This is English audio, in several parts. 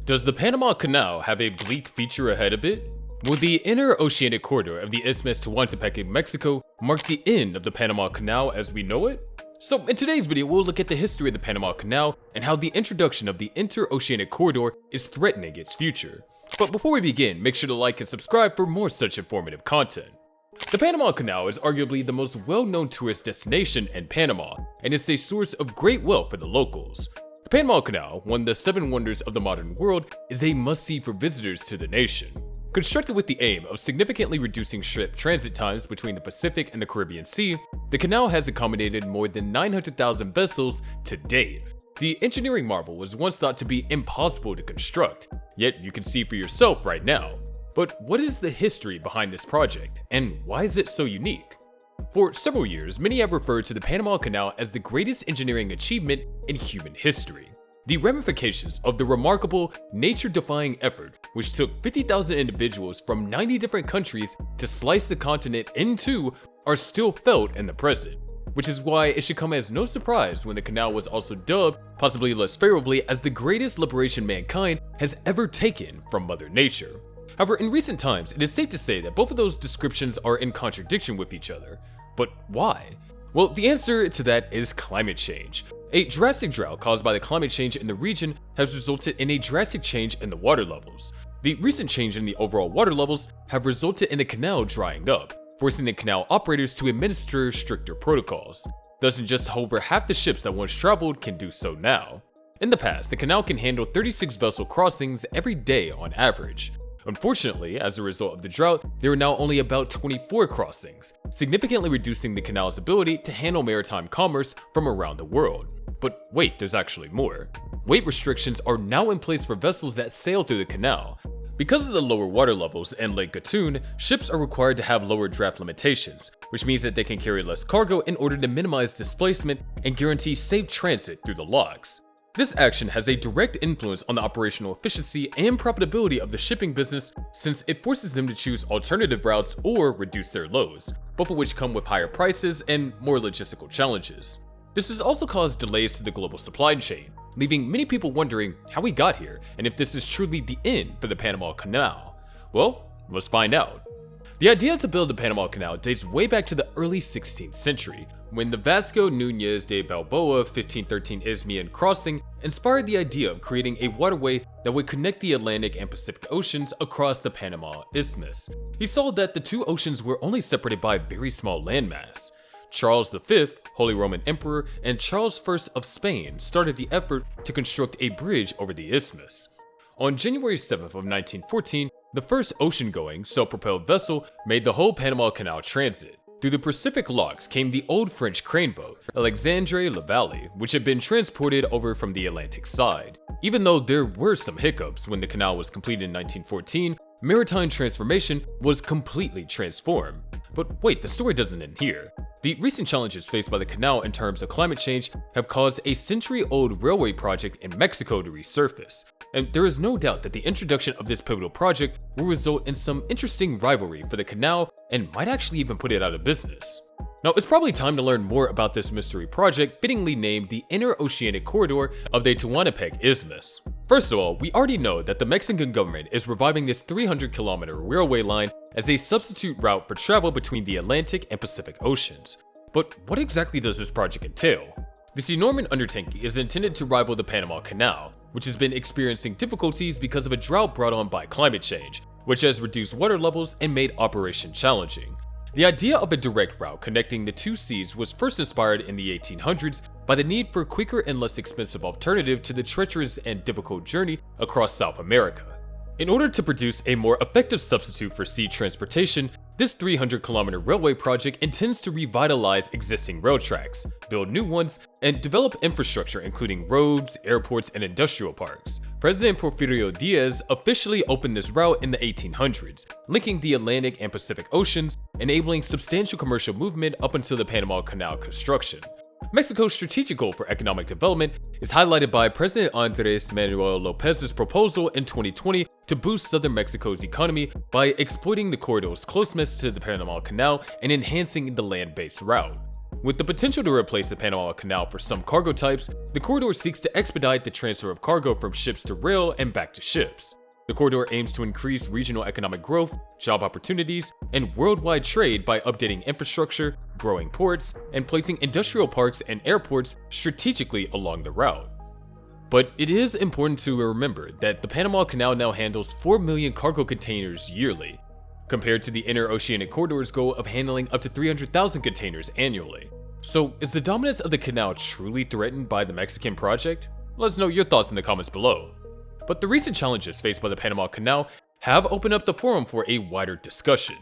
Does the Panama Canal have a bleak future ahead of it? Will the interoceanic corridor of the Isthmus to Tehuantepec in Mexico mark the end of the Panama Canal as we know it? So in today's video, we'll look at the history of the Panama Canal and how the introduction of the interoceanic corridor is threatening its future. But before we begin, make sure to like and subscribe for more such informative content. The Panama Canal is arguably the most well-known tourist destination in Panama, and is a source of great wealth for the locals. The Panama Canal, one of the 7 wonders of the modern world, is a must-see for visitors to the nation. Constructed with the aim of significantly reducing ship transit times between the Pacific and the Caribbean Sea, the canal has accommodated more than 900,000 vessels to date. The engineering marvel was once thought to be impossible to construct, yet you can see for yourself right now. But what is the history behind this project, and why is it so unique? For several years, many have referred to the Panama Canal as the greatest engineering achievement in human history. The ramifications of the remarkable, nature-defying effort, which took 50,000 individuals from 90 different countries to slice the continent in two, are still felt in the present. Which is why it should come as no surprise when the canal was also dubbed, possibly less favorably, as the greatest liberation mankind has ever taken from Mother Nature. However, in recent times, it is safe to say that both of those descriptions are in contradiction with each other. But why? Well, the answer to that is climate change. A drastic drought caused by the climate change in the region has resulted in a drastic change in the water levels. The recent change in the overall water levels have resulted in the canal drying up, forcing the canal operators to administer stricter protocols. Thus, just over half the ships that once traveled can do so now. In the past, the canal can handle 36 vessel crossings every day on average. Unfortunately, as a result of the drought, there are now only about 24 crossings, significantly reducing the canal's ability to handle maritime commerce from around the world. But wait, there's actually more. Weight restrictions are now in place for vessels that sail through the canal. Because of the lower water levels in Lake Gatun, ships are required to have lower draft limitations, which means that they can carry less cargo in order to minimize displacement and guarantee safe transit through the locks. This action has a direct influence on the operational efficiency and profitability of the shipping business, since it forces them to choose alternative routes or reduce their loads, both of which come with higher prices and more logistical challenges. This has also caused delays to the global supply chain, leaving many people wondering how we got here and if this is truly the end for the Panama Canal. Well, let's find out. The idea to build the Panama Canal dates way back to the early 16th century, when the Vasco Núñez de Balboa 1513 Isthmian crossing inspired the idea of creating a waterway that would connect the Atlantic and Pacific Oceans across the Panama Isthmus. He saw that the two oceans were only separated by a very small landmass. Charles V, Holy Roman Emperor, and Charles I of Spain started the effort to construct a bridge over the isthmus. On January 7th of 1914, the first ocean-going, self-propelled vessel made the whole Panama Canal transit. Through the Pacific locks came the old French crane boat, Alexandre Lavallee, which had been transported over from the Atlantic side. Even though there were some hiccups when the canal was completed in 1914, maritime transformation was completely transformed. But wait, the story doesn't end here. The recent challenges faced by the canal in terms of climate change have caused a century-old railway project in Mexico to resurface. And there is no doubt that the introduction of this pivotal project will result in some interesting rivalry for the canal and might actually even put it out of business. Now, it's probably time to learn more about this mystery project, fittingly named the Interoceanic Corridor of the Tehuantepec Isthmus. First of all, we already know that the Mexican government is reviving this 300-kilometer railway line as a substitute route for travel between the Atlantic and Pacific Oceans. But what exactly does this project entail? This enormous undertaking is intended to rival the Panama Canal, which has been experiencing difficulties because of a drought brought on by climate change, which has reduced water levels and made operation challenging. The idea of a direct route connecting the two seas was first inspired in the 1800s by the need for a quicker and less expensive alternative to the treacherous and difficult journey across South America. In order to produce a more effective substitute for sea transportation, this 300-kilometer railway project intends to revitalize existing rail tracks, build new ones, and develop infrastructure including roads, airports, and industrial parks. President Porfirio Diaz officially opened this route in the 1800s, linking the Atlantic and Pacific Oceans, enabling substantial commercial movement up until the Panama Canal construction. Mexico's strategic goal for economic development is highlighted by President Andrés Manuel López's proposal in 2020 to boost southern Mexico's economy by exploiting the corridor's closeness to the Panama Canal and enhancing the land-based route. With the potential to replace the Panama Canal for some cargo types, the corridor seeks to expedite the transfer of cargo from ships to rail and back to ships. The corridor aims to increase regional economic growth, job opportunities, and worldwide trade by updating infrastructure, growing ports, and placing industrial parks and airports strategically along the route. But it is important to remember that the Panama Canal now handles 4 million cargo containers yearly, compared to the interoceanic corridor's goal of handling up to 300,000 containers annually. So, is the dominance of the canal truly threatened by the Mexican project? Let us know your thoughts in the comments below. But the recent challenges faced by the Panama Canal have opened up the forum for a wider discussion.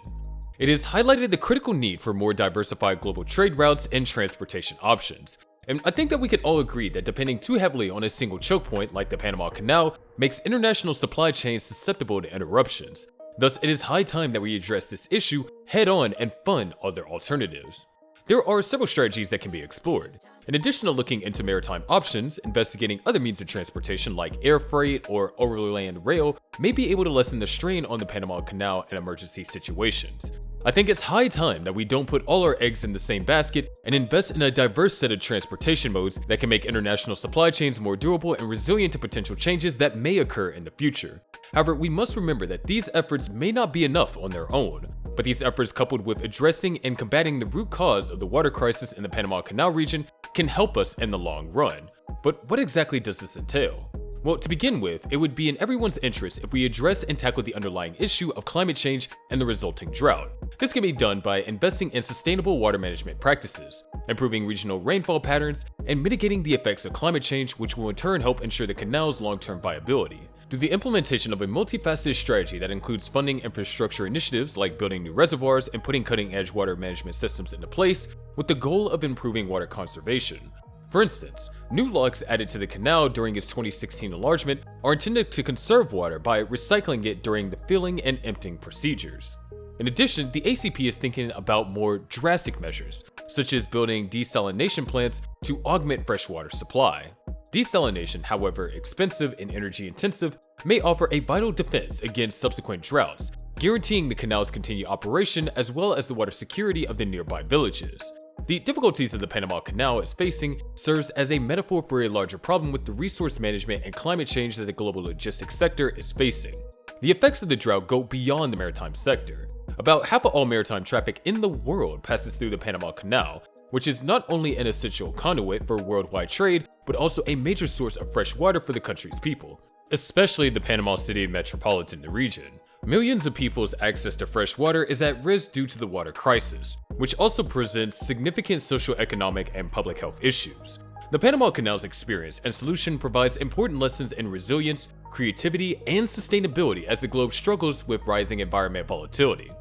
It has highlighted the critical need for more diversified global trade routes and transportation options. And I think that we can all agree that depending too heavily on a single choke point like the Panama Canal makes international supply chains susceptible to interruptions. Thus, it is high time that we address this issue head-on and fund other alternatives. There are several strategies that can be explored. In addition to looking into maritime options, investigating other means of transportation like air freight or overland rail may be able to lessen the strain on the Panama Canal in emergency situations. I think it's high time that we don't put all our eggs in the same basket and invest in a diverse set of transportation modes that can make international supply chains more durable and resilient to potential changes that may occur in the future. However, we must remember that these efforts may not be enough on their own, but these efforts coupled with addressing and combating the root cause of the water crisis in the Panama Canal region can help us in the long run. But what exactly does this entail? Well, to begin with, it would be in everyone's interest if we address and tackle the underlying issue of climate change and the resulting drought. This can be done by investing in sustainable water management practices, improving regional rainfall patterns, and mitigating the effects of climate change, which will in turn help ensure the canal's long-term viability. Through the implementation of a multifaceted strategy that includes funding infrastructure initiatives like building new reservoirs and putting cutting-edge water management systems into place with the goal of improving water conservation. For instance, new locks added to the canal during its 2016 enlargement are intended to conserve water by recycling it during the filling and emptying procedures. In addition, the ACP is thinking about more drastic measures, such as building desalination plants to augment freshwater supply. Desalination, however expensive and energy intensive, may offer a vital defense against subsequent droughts, guaranteeing the canal's continued operation as well as the water security of the nearby villages. The difficulties that the Panama Canal is facing serves as a metaphor for a larger problem with the resource management and climate change that the global logistics sector is facing. The effects of the drought go beyond the maritime sector. About half of all maritime traffic in the world passes through the Panama Canal, which is not only an essential conduit for worldwide trade, but also a major source of fresh water for the country's people, especially the Panama City metropolitan region. Millions of people's access to fresh water is at risk due to the water crisis, which also presents significant socioeconomic and public health issues. The Panama Canal's experience and solution provides important lessons in resilience, creativity, and sustainability as the globe struggles with rising environment volatility.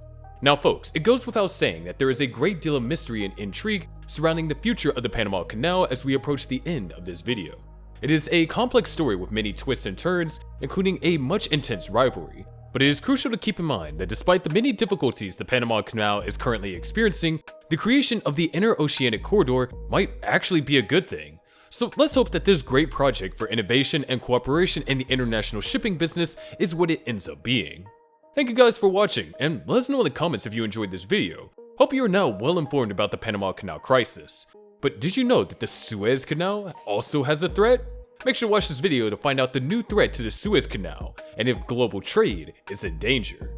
Now folks, it goes without saying that there is a great deal of mystery and intrigue surrounding the future of the Panama Canal as we approach the end of this video. It is a complex story with many twists and turns, including a much intense rivalry. But it is crucial to keep in mind that despite the many difficulties the Panama Canal is currently experiencing, the creation of the interoceanic corridor might actually be a good thing. So let's hope that this great project for innovation and cooperation in the international shipping business is what it ends up being. Thank you guys for watching, and let us know in the comments if you enjoyed this video. Hope you are now well informed about the Panama Canal crisis. But did you know that the Suez Canal also has a threat? Make sure to watch this video to find out the new threat to the Suez Canal and if global trade is in danger.